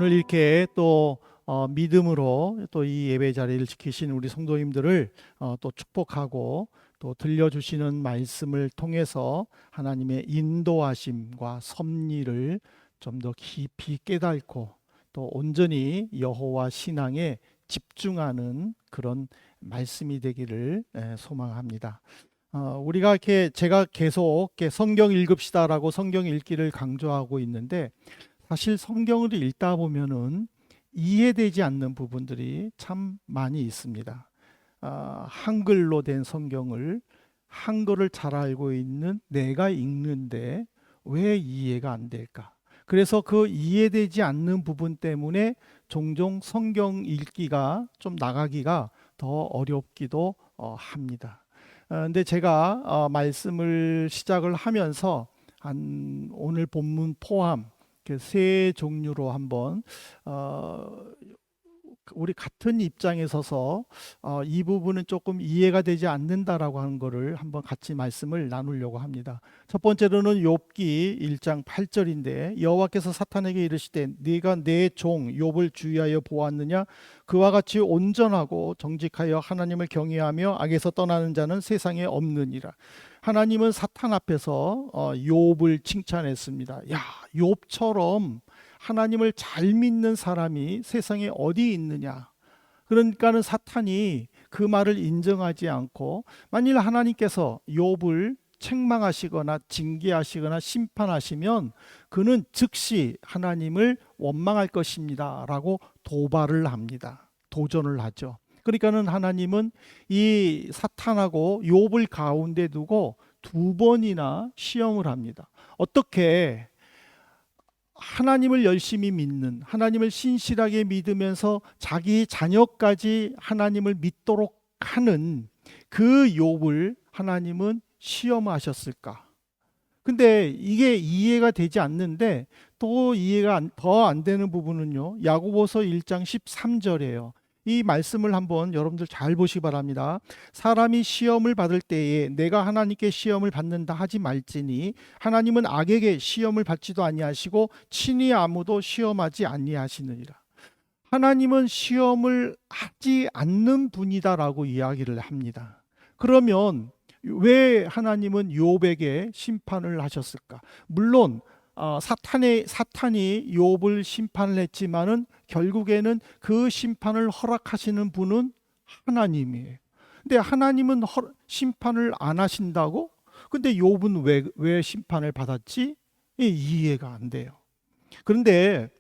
오늘 이렇게 또 믿음으로 또 이 예배 자리를 지키신 우리 성도님들을 또 축복하고 또 들려주시는 말씀을 통해서 하나님의 인도하심과 섭리를 좀 더 깊이 깨닫고 또 온전히 여호와 신앙에 집중하는 그런 말씀이 되기를 소망합니다. 우리가 이렇게 제가 계속 이렇게 성경 읽읍시다라고 성경 읽기를 강조하고 있는데 사실 성경을 읽다 보면은 이해되지 않는 부분들이 참 많이 있습니다. 한글로 된 성경을 한글을 잘 알고 있는 내가 읽는데 왜 이해가 안 될까? 그래서 그 이해되지 않는 부분 때문에 종종 성경 읽기가 좀 나가기가 더 어렵기도 합니다. 근데 제가 말씀을 시작을 하면서 오늘 본문 포함 세 종류로 한번 우리 같은 입장에 서서 이 부분은 조금 이해가 되지 않는다라고 하는 거를 한번 같이 말씀을 나누려고 합니다. 첫 번째로는 욥기 1장 8절인데 여호와께서 사탄에게 이르시되 네가 내 종 욥을 주의하여 보았느냐 그와 같이 온전하고 정직하여 하나님을 경외하며 악에서 떠나는 자는 세상에 없느니라. 하나님은 사탄 앞에서 욥을 칭찬했습니다. 야, 욥처럼 하나님을 잘 믿는 사람이 세상에 어디 있느냐. 그러니까는 사탄이 그 말을 인정하지 않고 만일 하나님께서 욥을 책망하시거나 징계하시거나 심판하시면 그는 즉시 하나님을 원망할 것입니다 라고 도발을 합니다. 도전을 하죠. 그러니까는 하나님은 이 사탄하고 욥을 가운데 두고 두 번이나 시험을 합니다. 어떻게 하나님을 열심히 믿는, 하나님을 신실하게 믿으면서 자기 자녀까지 하나님을 믿도록 하는 그 욥을 하나님은 시험하셨을까? 근데 이게 이해가 되지 않는데 또 이해가 더 안 되는 부분은요. 야고보서 1장 13절이에요. 이 말씀을 한번 여러분들 잘 보시기 바랍니다. 사람이 시험을 받을 때에 내가 하나님께 시험을 받는다 하지 말지니 하나님은 악에게 시험을 받지도 아니하시고 친히 아무도 시험하지 아니하시느니라. 하나님은 시험을 하지 않는 분이다라고 이야기를 합니다. 그러면 왜 하나님은 욥에게 심판을 하셨을까? 물론 사탄이 욥을 심판을 했지만은 결국에는 그 심판을 허락하시는 분은 하나님이에요. 근데 하나님은 심판을 안 하신다고? 근데 욥은 왜 심판을 받았지? 이해가 안 돼요. 그런데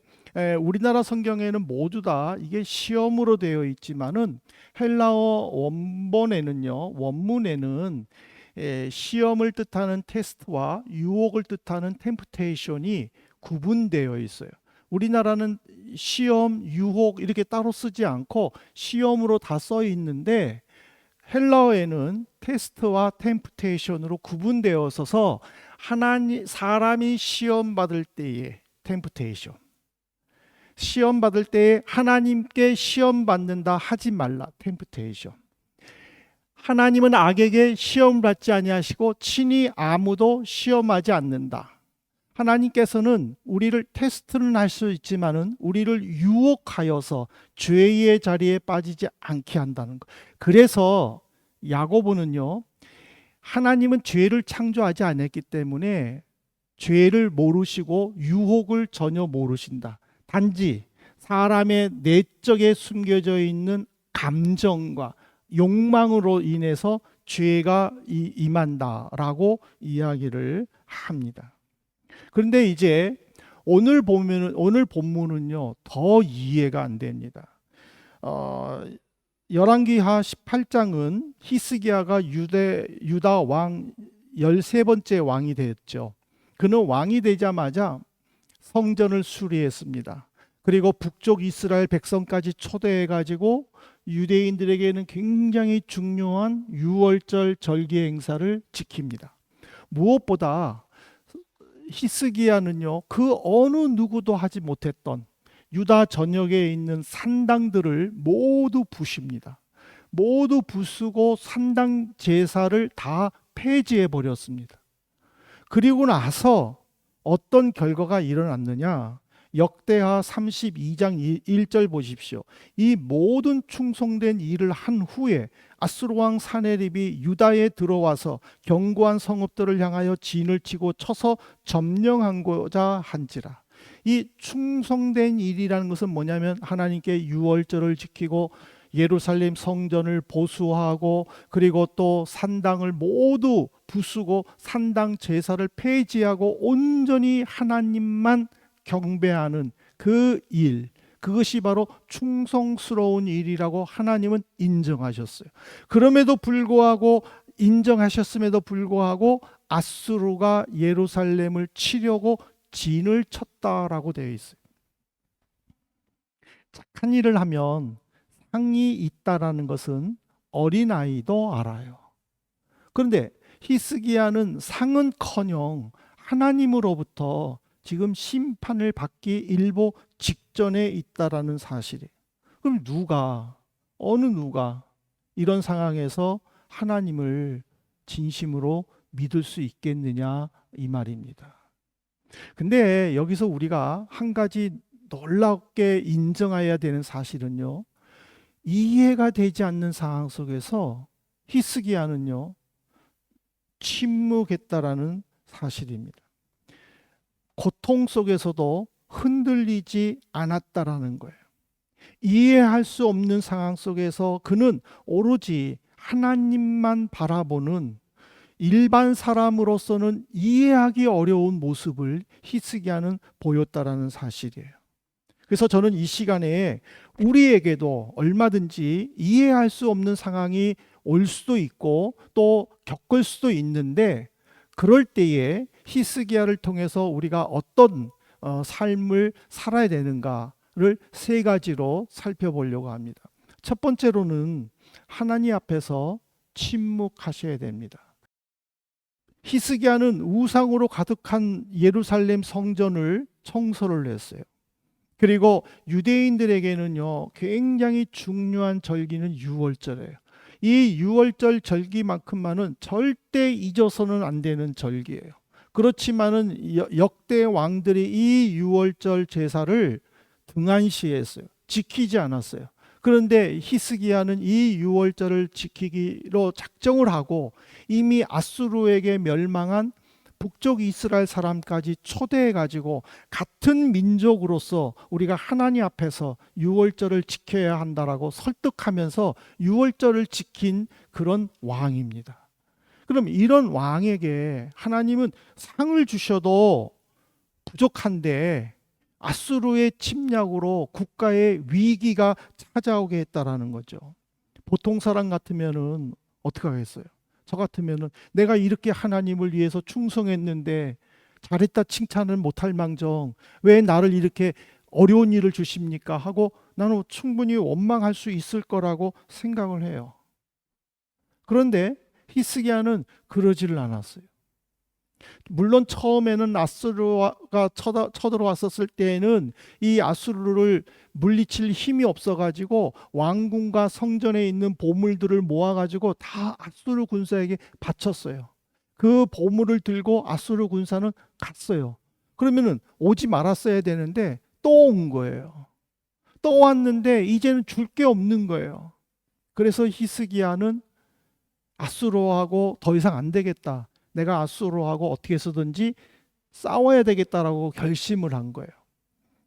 우리나라 성경에는 모두 다 이게 시험으로 되어 있지만은 헬라어 원문에는 시험을 뜻하는 테스트와 유혹을 뜻하는 템프테이션이 구분되어 있어요. 우리나라는 시험, 유혹 이렇게 따로 쓰지 않고 시험으로 다 써 있는데 헬라어에는 테스트와 템프테이션으로 구분되어 있어서 사람이 시험 받을 때의 템프테이션, 시험 받을 때에 하나님께 시험 받는다 하지 말라 템프테이션. 하나님은 악에게 시험 받지 아니하시고 친히 아무도 시험하지 않는다. 하나님께서는 우리를 테스트는 할 수 있지만은 우리를 유혹하여서 죄의 자리에 빠지지 않게 한다는 것. 그래서 야고보는요. 하나님은 죄를 창조하지 않았기 때문에 죄를 모르시고 유혹을 전혀 모르신다. 단지 사람의 내적에 숨겨져 있는 감정과 욕망으로 인해서 죄가 임한다라고 이야기를 합니다. 그런데 이제 오늘 본문은요 더 이해가 안 됩니다. 열왕기하 18장은 히스기야가 유다 왕 13번째 왕이 됐죠. 그는 왕이 되자마자 성전을 수리했습니다. 그리고 북쪽 이스라엘 백성까지 초대해 가지고 유대인들에게는 굉장히 중요한 유월절 절기 행사를 지킵니다. 무엇보다 히스기야는요 그 어느 누구도 하지 못했던 유다 전역에 있는 산당들을 모두 부십니다. 모두 부수고 산당 제사를 다 폐지해 버렸습니다. 그리고 나서 어떤 결과가 일어났느냐? 역대하 32장 1절 보십시오. 이 모든 충성된 일을 한 후에 아수르 왕 사네립이 유다에 들어와서 견고한 성읍들을 향하여 진을 치고 쳐서 점령하고자 한지라. 이 충성된 일이라는 것은 뭐냐면 하나님께 유월절을 지키고 예루살렘 성전을 보수하고 그리고 또 산당을 모두 부수고 산당 제사를 폐지하고 온전히 하나님만 경배하는 그 일, 그것이 바로 충성스러운 일이라고 하나님은 인정하셨어요. 그럼에도 불구하고 인정하셨음에도 불구하고 아수르가 예루살렘을 치려고 진을 쳤다라고 되어 있어요. 착한 일을 하면 상이 있다라는 것은 어린아이도 알아요. 그런데 히스기야는 상은커녕 하나님으로부터 지금 심판을 받기 일보 직전에 있다라는 사실이에요. 그럼 어느 누가 이런 상황에서 하나님을 진심으로 믿을 수 있겠느냐 이 말입니다. 근데 여기서 우리가 한 가지 놀랍게 인정해야 되는 사실은요, 이해가 되지 않는 상황 속에서 히스기야는요 침묵했다라는 사실입니다. 고통 속에서도 흔들리지 않았다라는 거예요. 이해할 수 없는 상황 속에서 그는 오로지 하나님만 바라보는 일반 사람으로서는 이해하기 어려운 모습을 히스기야는 보였다라는 사실이에요. 그래서 저는 이 시간에 우리에게도 얼마든지 이해할 수 없는 상황이 올 수도 있고 또 겪을 수도 있는데, 그럴 때에 히스기야를 통해서 우리가 어떤 삶을 살아야 되는가를 세 가지로 살펴보려고 합니다. 첫 번째로는 하나님 앞에서 침묵하셔야 됩니다. 히스기야는 우상으로 가득한 예루살렘 성전을 청소를 했어요. 그리고 유대인들에게는요 굉장히 중요한 절기는 유월절이에요. 이 유월절 절기만큼만은 절대 잊어서는 안 되는 절기예요. 그렇지만은 역대 왕들이 이 유월절 제사를 등한시했어요. 지키지 않았어요. 그런데 히스기야는 이 유월절을 지키기로 작정을 하고 이미 아수르에게 멸망한 북쪽 이스라엘 사람까지 초대해 가지고 같은 민족으로서 우리가 하나님 앞에서 유월절을 지켜야 한다라고 설득하면서 유월절을 지킨 그런 왕입니다. 그럼 이런 왕에게 하나님은 상을 주셔도 부족한데 아수르의 침략으로 국가의 위기가 찾아오게 했다라는 거죠. 보통 사람 같으면은 어떻게 하겠어요? 저 같으면은 내가 이렇게 하나님을 위해서 충성했는데 잘했다 칭찬을 못할 망정 왜 나를 이렇게 어려운 일을 주십니까? 하고 나는 충분히 원망할 수 있을 거라고 생각을 해요. 그런데 히스기야는 그러지를 않았어요. 물론 처음에는 아수르가 쳐들어왔었을 때에는 이 아수르를 물리칠 힘이 없어가지고 왕궁과 성전에 있는 보물들을 모아가지고 다 아수르 군사에게 바쳤어요. 그 보물을 들고 아수르 군사는 갔어요. 그러면은 오지 말았어야 되는데 또 온 거예요. 또 왔는데 이제는 줄 게 없는 거예요. 그래서 히스기야는 아수르하고 더 이상 안 되겠다. 내가 아수르하고 어떻게 해서든지 싸워야 되겠다라고 결심을 한 거예요.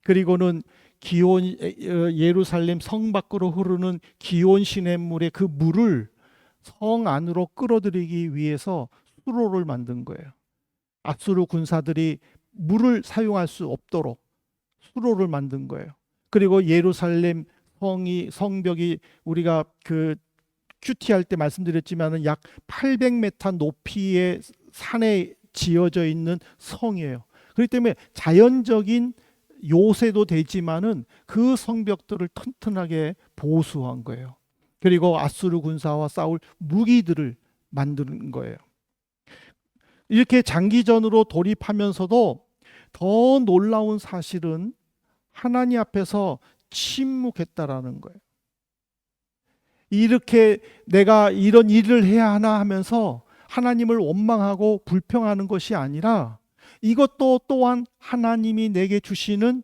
그리고는 기온 예루살렘 성 밖으로 흐르는 기온 시냇물의 그 물을 성 안으로 끌어들이기 위해서 수로를 만든 거예요. 아수르 군사들이 물을 사용할 수 없도록 수로를 만든 거예요. 그리고 예루살렘 성벽이 우리가 그 큐티할 때 말씀드렸지만은 약 800m 높이의 산에 지어져 있는 성이에요. 그렇기 때문에 자연적인 요새도 되지만은 그 성벽들을 튼튼하게 보수한 거예요. 그리고 아수르 군사와 싸울 무기들을 만드는 거예요. 이렇게 장기전으로 돌입하면서도 더 놀라운 사실은 하나님 앞에서 침묵했다라는 거예요. 이렇게 내가 이런 일을 해야 하나 하면서 하나님을 원망하고 불평하는 것이 아니라 이것도 또한 하나님이 내게 주시는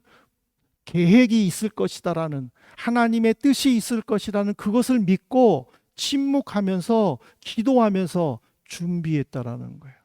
계획이 있을 것이다라는, 하나님의 뜻이 있을 것이라는 그것을 믿고 침묵하면서 기도하면서 준비했다라는 거예요.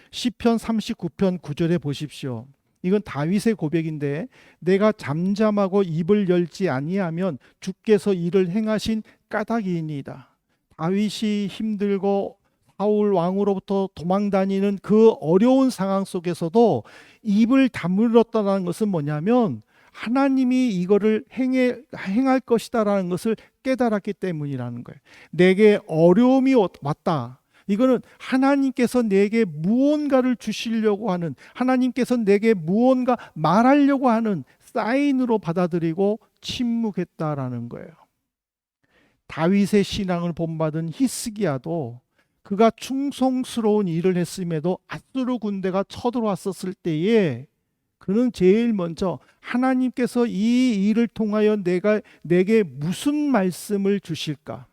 시편 39편 9절에 보십시오. 이건 다윗의 고백인데, 내가 잠잠하고 입을 열지 아니하면 주께서 이를 행하신 까닭이니이다. 다윗이 힘들고 사울 왕으로부터 도망다니는 그 어려운 상황 속에서도 입을 다물었다는 것은 뭐냐면, 하나님이 이거를 행할 것이다라는 것을 깨달았기 때문이라는 거예요. 내게 어려움이 왔다. 이거는 하나님께서 내게 무언가를 주시려고 하는, 하나님께서 내게 무언가 말하려고 하는 사인으로 받아들이고 침묵했다라는 거예요. 다윗의 신앙을 본받은 히스기야도 그가 충성스러운 일을 했음에도 아수르 군대가 쳐들어왔었을 때에 그는 제일 먼저 하나님께서 이 일을 통하여 내게 무슨 말씀을 주실까?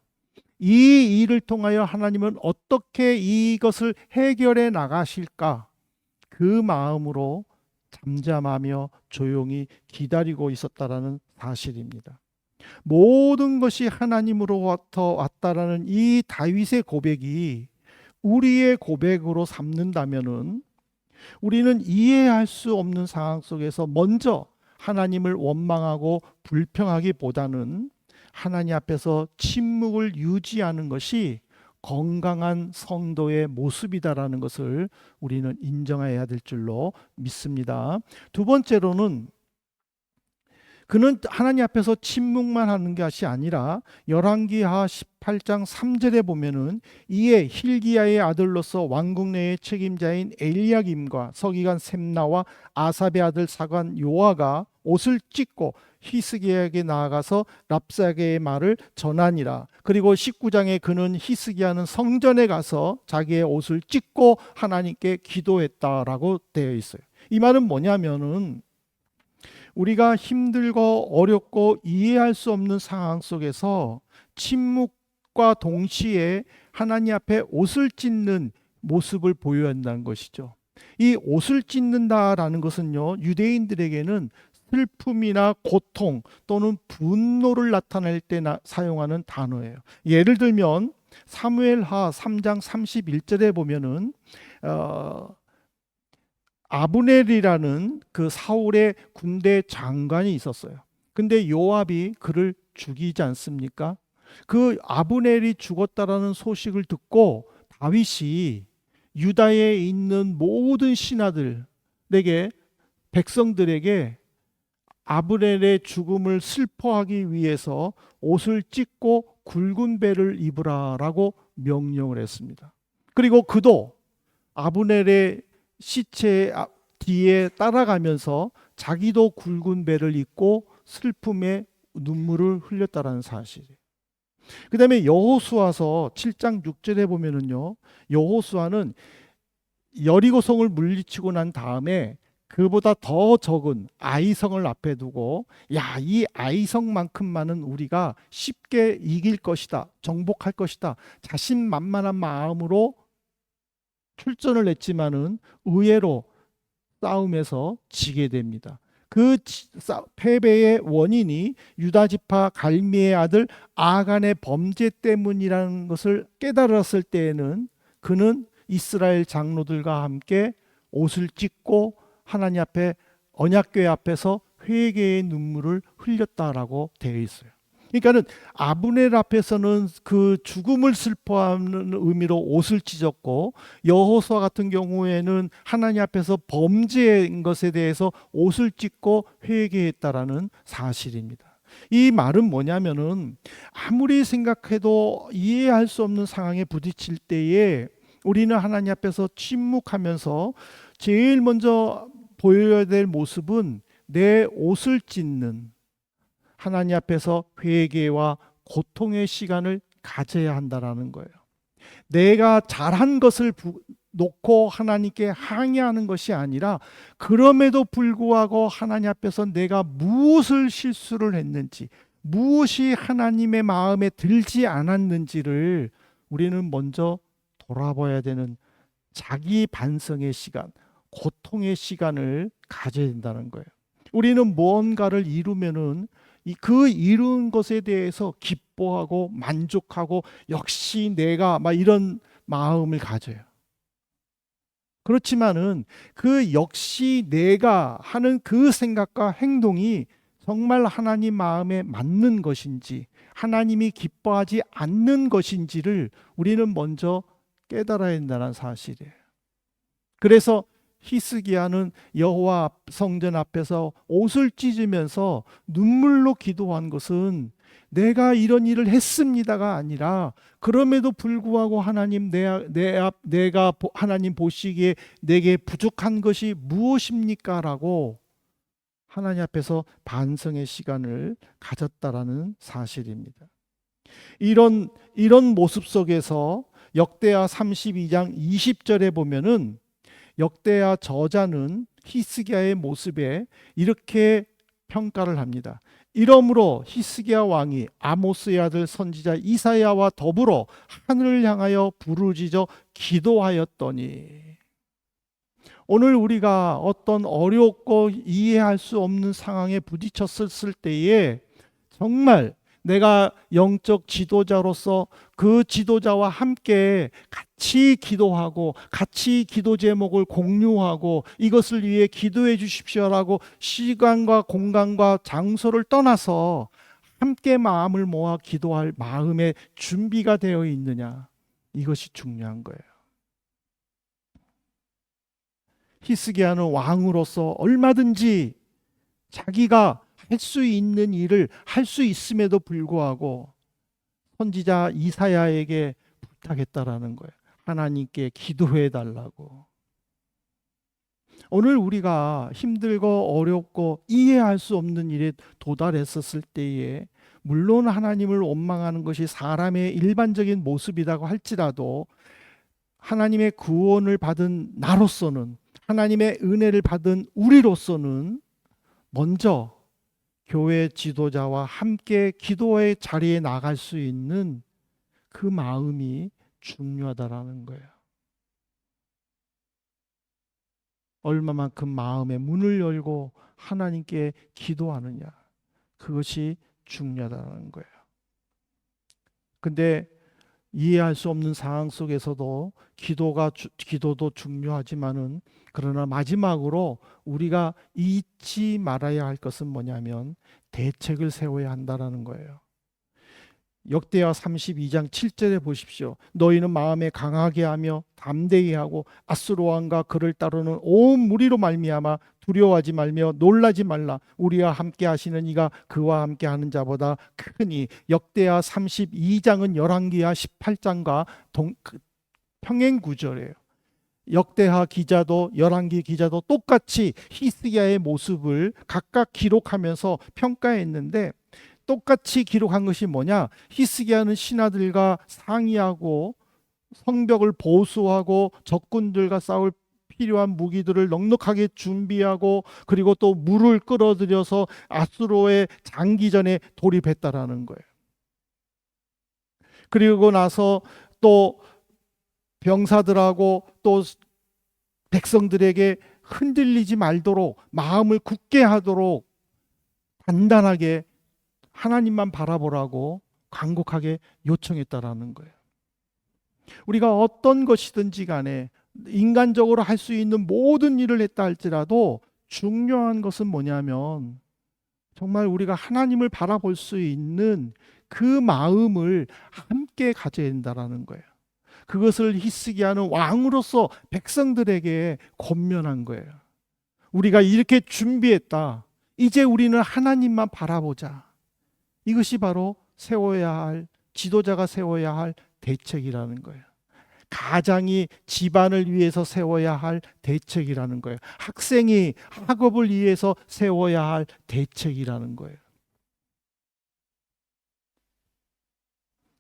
이 일을 통하여 하나님은 어떻게 이것을 해결해 나가실까? 그 마음으로 잠잠하며 조용히 기다리고 있었다라는 사실입니다. 모든 것이 하나님으로부터 왔다라는 이 다윗의 고백이 우리의 고백으로 삼는다면은, 우리는 이해할 수 없는 상황 속에서 먼저 하나님을 원망하고 불평하기보다는 하나님 앞에서 침묵을 유지하는 것이 건강한 성도의 모습이다라는 것을 우리는 인정해야 될 줄로 믿습니다. 두 번째로는, 그는 하나님 앞에서 침묵만 하는 것이 아니라 열왕기하 18장 3절에 보면은, 이에 힐기야의 아들로서 왕국 내의 책임자인 엘리야김과 서기관 셈나와 아삽의 아들 사관 요아가 옷을 찢고 히스기야에게 나아가서 랍사게의 말을 전하니라. 그리고 19장에 그는 히스기야는 성전에 가서 자기의 옷을 찢고 하나님께 기도했다라고 되어 있어요. 이 말은 뭐냐면은, 우리가 힘들고 어렵고 이해할 수 없는 상황 속에서 침묵과 동시에 하나님 앞에 옷을 찢는 모습을 보여야 한다는 것이죠. 이 옷을 찢는다라는 것은요, 유대인들에게는 슬픔이나 고통 또는 분노를 나타낼 때 사용하는 단어예요. 예를 들면 사무엘하 3장 31절에 보면은 아브넬이라는 그 사울의 군대 장관이 있었어요. 근데 요압이 그를 죽이지 않습니까? 그 아브넬이 죽었다라는 소식을 듣고 다윗이 유다에 있는 모든 신하들에게, 백성들에게 아브넬의 죽음을 슬퍼하기 위해서 옷을 찢고 굵은 배를 입으라라고 명령을 했습니다. 그리고 그도 아브넬의 시체 뒤에 따라가면서 자기도 굵은 배를 입고 슬픔의 눈물을 흘렸다라는 사실이에요. 그 다음에 여호수아서 7장 6절에 보면은요, 여호수아는 여리고성을 물리치고 난 다음에 그보다 더 적은 아이성을 앞에 두고, 야, 이 아이성만큼만은 우리가 쉽게 이길 것이다, 정복할 것이다, 자신만만한 마음으로 출전을 했지만은 의외로 싸움에서 지게 됩니다. 그 패배의 원인이 유다 지파 갈미의 아들 아간의 범죄 때문이라는 것을 깨달았을 때에는 그는 이스라엘 장로들과 함께 옷을 찢고 하나님 앞에, 언약궤 앞에서 회개의 눈물을 흘렸다라고 되어 있어요. 그러니까는 아브넬 앞에서는 그 죽음을 슬퍼하는 의미로 옷을 찢었고, 여호수아 같은 경우에는 하나님 앞에서 범죄한 것에 대해서 옷을 찢고 회개했다라는 사실입니다. 이 말은 뭐냐면은, 아무리 생각해도 이해할 수 없는 상황에 부딪힐 때에 우리는 하나님 앞에서 침묵하면서 제일 먼저 보여야 될 모습은 내 옷을 찢는, 하나님 앞에서 회개와 고통의 시간을 가져야 한다라는 거예요. 내가 잘한 것을 놓고 하나님께 항의하는 것이 아니라, 그럼에도 불구하고 하나님 앞에서 내가 무엇을 실수를 했는지, 무엇이 하나님의 마음에 들지 않았는지를 우리는 먼저 돌아봐야 되는 자기 반성의 시간, 고통의 시간을 가져야 된다는 거예요. 우리는 무언가를 이루면은 그 이룬 것에 대해서 기뻐하고 만족하고 역시 내가 막 이런 마음을 가져요. 그렇지만은 그 역시 내가 하는 그 생각과 행동이 정말 하나님 마음에 맞는 것인지 하나님이 기뻐하지 않는 것인지를 우리는 먼저 깨달아야 된다는 사실이에요. 그래서 히스기야는 여호와 성전 앞에서 옷을 찢으면서 눈물로 기도한 것은 내가 이런 일을 했습니다가 아니라 그럼에도 불구하고 하나님 내가 하나님 보시기에 내게 부족한 것이 무엇입니까? 라고 하나님 앞에서 반성의 시간을 가졌다라는 사실입니다. 이런 모습 속에서 역대하 32장 20절에 보면은 역대하 저자는 히스기야의 모습에 이렇게 평가를 합니다. 이러므로 히스기야 왕이 아모스의 아들 선지자 이사야와 더불어 하늘을 향하여 부르짖어 기도하였더니, 오늘 우리가 어떤 어렵고 이해할 수 없는 상황에 부딪혔을 때에 정말 내가 영적 지도자로서 그 지도자와 함께 같이 기도하고 같이 기도 제목을 공유하고 이것을 위해 기도해 주십시오라고 시간과 공간과 장소를 떠나서 함께 마음을 모아 기도할 마음의 준비가 되어 있느냐, 이것이 중요한 거예요. 히스기야는 왕으로서 얼마든지 자기가 할 수 있는 일을 할 수 있음에도 불구하고 선지자 이사야에게 부탁했다라는 거예요. 하나님께 기도해 달라고. 오늘 우리가 힘들고 어렵고 이해할 수 없는 일에 도달했었을 때에 물론 하나님을 원망하는 것이 사람의 일반적인 모습이라고 할지라도 하나님의 구원을 받은 나로서는, 하나님의 은혜를 받은 우리로서는 먼저 교회 지도자와 함께 기도의 자리에 나갈 수 있는 그 마음이 중요하다라는 거예요. 얼마만큼 마음의 문을 열고 하나님께 기도하느냐, 그것이 중요하다는 거예요. 근데 이해할 수 없는 상황 속에서도 기도도 중요하지만은, 그러나 마지막으로 우리가 잊지 말아야 할 것은 뭐냐면 대책을 세워야 한다라는 거예요. 역대하 32장 7절에 보십시오. 너희는 마음에 강하게 하며 담대히 하고 아수르 왕과 그를 따르는 온 무리로 말미암아 두려워하지 말며 놀라지 말라. 우리와 함께 하시는 이가 그와 함께 하는 자보다 크니. 역대하 32장은 열왕기하 18장과 평행 구절이에요. 역대하 기자도 열왕기 기자도 똑같이 히스기야의 모습을 각각 기록하면서 평가했는데, 똑같이 기록한 것이 뭐냐? 히스기야는 신하들과 상의하고 성벽을 보수하고 적군들과 싸울 필요한 무기들을 넉넉하게 준비하고 그리고 또 물을 끌어들여서 아수르의 장기전에 돌입했다라는 거예요. 그리고 나서 또 병사들하고 또 백성들에게 흔들리지 말도록 마음을 굳게 하도록 단단하게 하나님만 바라보라고 간곡하게 요청했다라는 거예요. 우리가 어떤 것이든지 간에 인간적으로 할 수 있는 모든 일을 했다 할지라도 중요한 것은 뭐냐면 정말 우리가 하나님을 바라볼 수 있는 그 마음을 함께 가져야 된다라는 거예요. 그것을 히스기야는 왕으로서 백성들에게 권면한 거예요. 우리가 이렇게 준비했다. 이제 우리는 하나님만 바라보자. 이것이 바로 세워야 할, 지도자가 세워야 할 대책이라는 거예요. 가장이 집안을 위해서 세워야 할 대책이라는 거예요. 학생이 학업을 위해서 세워야 할 대책이라는 거예요.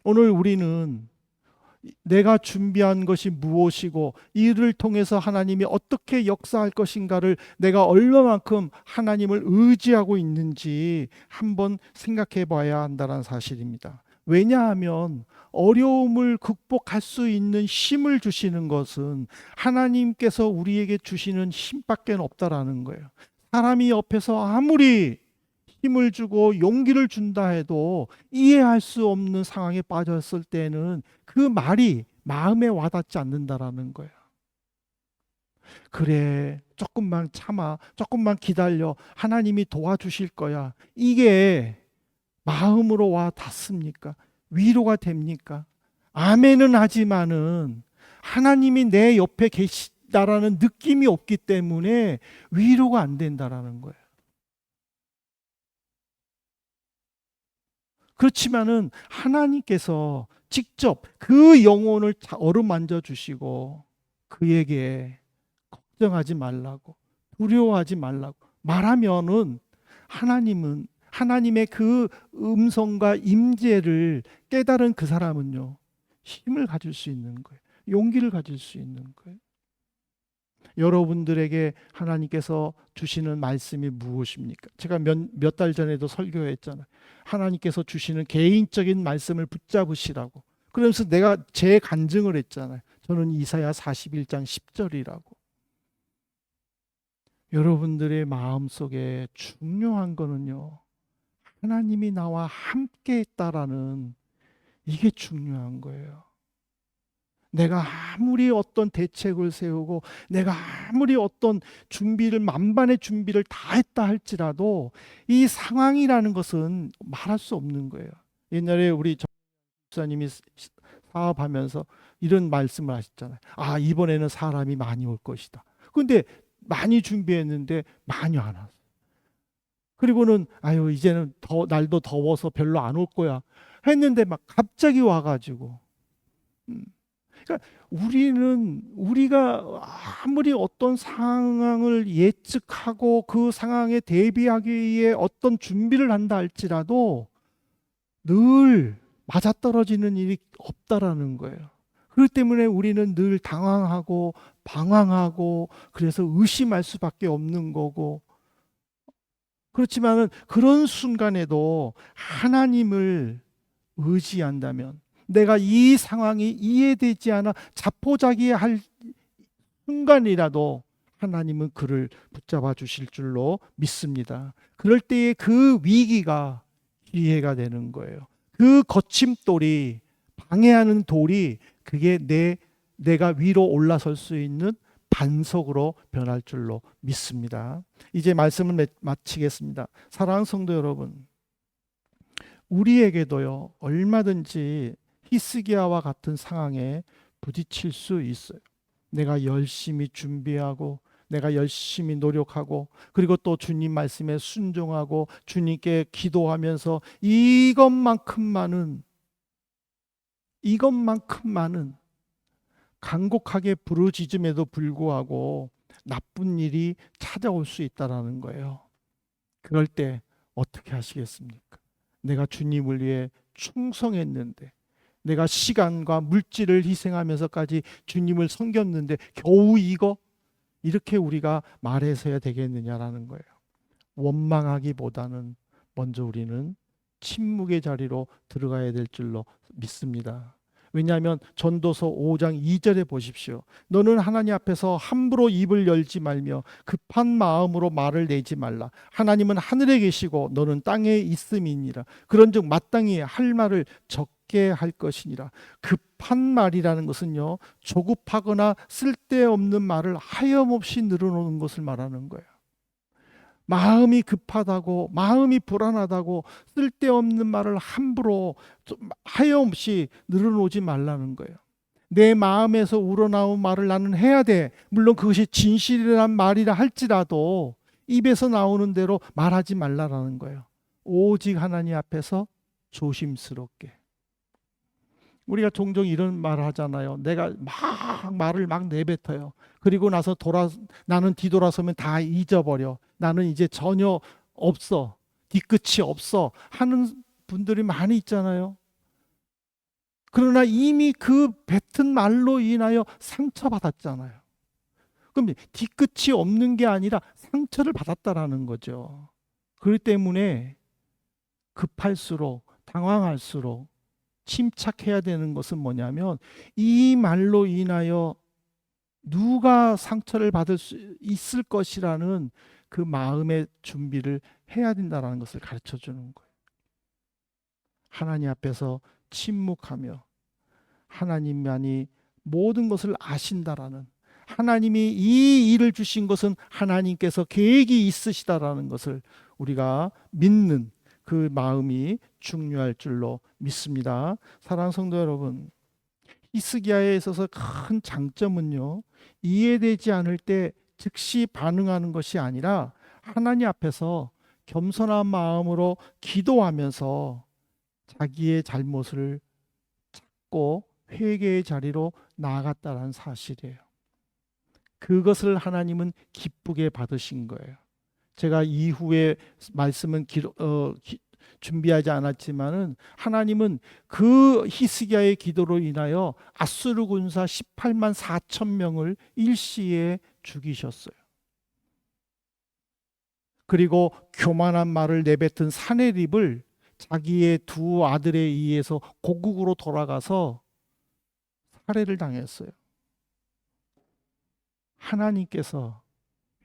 오늘 우리는 내가 준비한 것이 무엇이고 이를 통해서 하나님이 어떻게 역사할 것인가를 내가 얼마만큼 하나님을 의지하고 있는지 한번 생각해 봐야 한다는 사실입니다. 왜냐하면 어려움을 극복할 수 있는 힘을 주시는 것은 하나님께서 우리에게 주시는 힘밖에 없다라는 거예요. 사람이 옆에서 아무리 힘을 주고 용기를 준다 해도 이해할 수 없는 상황에 빠졌을 때는 그 말이 마음에 와닿지 않는다라는 거예요. 그래, 조금만 참아, 조금만 기다려, 하나님이 도와주실 거야. 이게 마음으로 와 닿습니까? 위로가 됩니까? 아멘은 하지만은 하나님이 내 옆에 계시다라는 느낌이 없기 때문에 위로가 안 된다라는 거예요. 그렇지만은 하나님께서 직접 그 영혼을 어루만져 주시고 그에게 걱정하지 말라고, 두려워하지 말라고 말하면은 하나님은 하나님의 그 음성과 임재를 깨달은 그 사람은요, 힘을 가질 수 있는 거예요. 용기를 가질 수 있는 거예요. 여러분들에게 하나님께서 주시는 말씀이 무엇입니까? 제가 몇 달 전에도 설교했잖아요. 하나님께서 주시는 개인적인 말씀을 붙잡으시라고. 그러면서 내가 제 간증을 했잖아요. 저는 이사야 41장 10절이라고. 여러분들의 마음속에 중요한 거는요, 하나님이 나와 함께 했다라는 이게 중요한 거예요. 내가 아무리 어떤 대책을 세우고 내가 아무리 어떤 만반의 준비를 다 했다 할지라도 이 상황이라는 것은 말할 수 없는 거예요. 옛날에 우리 전사님이 사업하면서 이런 말씀을 하셨잖아요. 아, 이번에는 사람이 많이 올 것이다. 근데 많이 준비했는데 많이 안 왔어. 그리고는 아유, 이제는 날도 더워서 별로 안 올 거야 했는데 막 갑자기 와가지고 그러니까 우리가 아무리 어떤 상황을 예측하고 그 상황에 대비하기 위해 어떤 준비를 한다 할지라도 늘 맞아떨어지는 일이 없다라는 거예요. 그렇기 때문에 우리는 늘 당황하고 방황하고 그래서 의심할 수밖에 없는 거고, 그렇지만은 그런 순간에도 하나님을 의지한다면 내가 이 상황이 이해되지 않아 자포자기할 순간이라도 하나님은 그를 붙잡아 주실 줄로 믿습니다. 그럴 때에 그 위기가 기회가 되는 거예요. 그 거침돌이, 방해하는 돌이 그게 내가 위로 올라설 수 있는 반석으로 변할 줄로 믿습니다. 이제 말씀을 마치겠습니다. 사랑하는 성도 여러분, 우리에게도요, 얼마든지 히스기야와 같은 상황에 부딪힐 수 있어요. 내가 열심히 준비하고 내가 열심히 노력하고 그리고 또 주님 말씀에 순종하고 주님께 기도하면서 이것만큼 많은 간곡하게 부르짖음에도 불구하고 나쁜 일이 찾아올 수 있다라는 거예요. 그럴 때 어떻게 하시겠습니까? 내가 주님을 위해 충성했는데, 내가 시간과 물질을 희생하면서까지 주님을 섬겼는데 겨우 이렇게 우리가 말해서야 되겠느냐라는 거예요. 원망하기보다는 먼저 우리는 침묵의 자리로 들어가야 될 줄로 믿습니다. 왜냐하면 전도서 5장 2절에 보십시오. 너는 하나님 앞에서 함부로 입을 열지 말며 급한 마음으로 말을 내지 말라. 하나님은 하늘에 계시고 너는 땅에 있음이니라. 그런즉 마땅히 할 말을 적게 할 것이니라. 급한 말이라는 것은요, 조급하거나 쓸데없는 말을 하염없이 늘어놓는 것을 말하는 거예요. 마음이 급하다고, 마음이 불안하다고 쓸데없는 말을 함부로 하염없이 늘어놓지 말라는 거예요. 내 마음에서 우러나온 말을 나는 해야 돼. 물론 그것이 진실이란 말이라 할지라도 입에서 나오는 대로 말하지 말라라는 거예요. 오직 하나님 앞에서 조심스럽게. 우리가 종종 이런 말을 하잖아요. 내가 말을 내뱉어요. 그리고 나서 나는 뒤돌아서면 다 잊어버려. 나는 이제 전혀 없어. 뒤끝이 없어. 하는 분들이 많이 있잖아요. 그러나 이미 그 뱉은 말로 인하여 상처받았잖아요. 그럼 뒤끝이 없는 게 아니라 상처를 받았다라는 거죠. 그렇기 때문에 급할수록, 당황할수록 침착해야 되는 것은 뭐냐면, 이 말로 인하여 누가 상처를 받을 수 있을 것이라는 그 마음의 준비를 해야 된다는 것을 가르쳐 주는 거예요. 하나님 앞에서 침묵하며 하나님만이 모든 것을 아신다라는, 하나님이 이 일을 주신 것은 하나님께서 계획이 있으시다라는 것을 우리가 믿는 그 마음이 중요할 줄로 믿습니다. 사랑하는 성도 여러분, 히스기야에 있어서 큰 장점은요, 이해되지 않을 때 즉시 반응하는 것이 아니라 하나님 앞에서 겸손한 마음으로 기도하면서 자기의 잘못을 찾고 회개의 자리로 나아갔다는 사실이에요. 그것을 하나님은 기쁘게 받으신 거예요. 제가 이후에 말씀은 준비하지 않았지만은 하나님은 그 히스기야의 기도로 인하여 아수르 군사 18만 4천 명을 일시에 죽이셨어요. 그리고 교만한 말을 내뱉은 사내립을 자기의 두 아들에 의해서 고국으로 돌아가서 살해를 당했어요. 하나님께서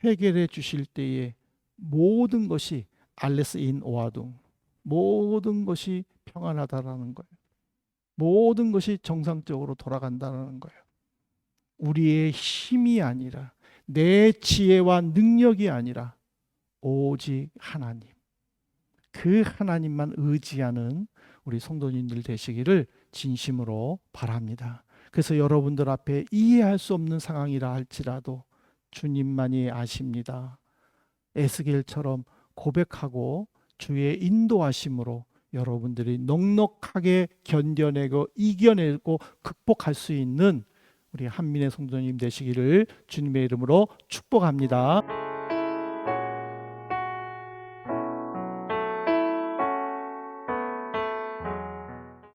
해결해 주실 때에 모든 것이 알레스 인 오아둥, 모든 것이 평안하다라는 거예요. 모든 것이 정상적으로 돌아간다는 거예요. 우리의 힘이 아니라, 내 지혜와 능력이 아니라 오직 하나님, 그 하나님만 의지하는 우리 성도님들 되시기를 진심으로 바랍니다. 그래서 여러분들 앞에 이해할 수 없는 상황이라 할지라도 주님만이 아십니다. 에스겔처럼 고백하고 주의 인도하심으로 여러분들이 넉넉하게 견뎌내고 이겨내고 극복할 수 있는 우리 한민의 성도님 되시기를 주님의 이름으로 축복합니다.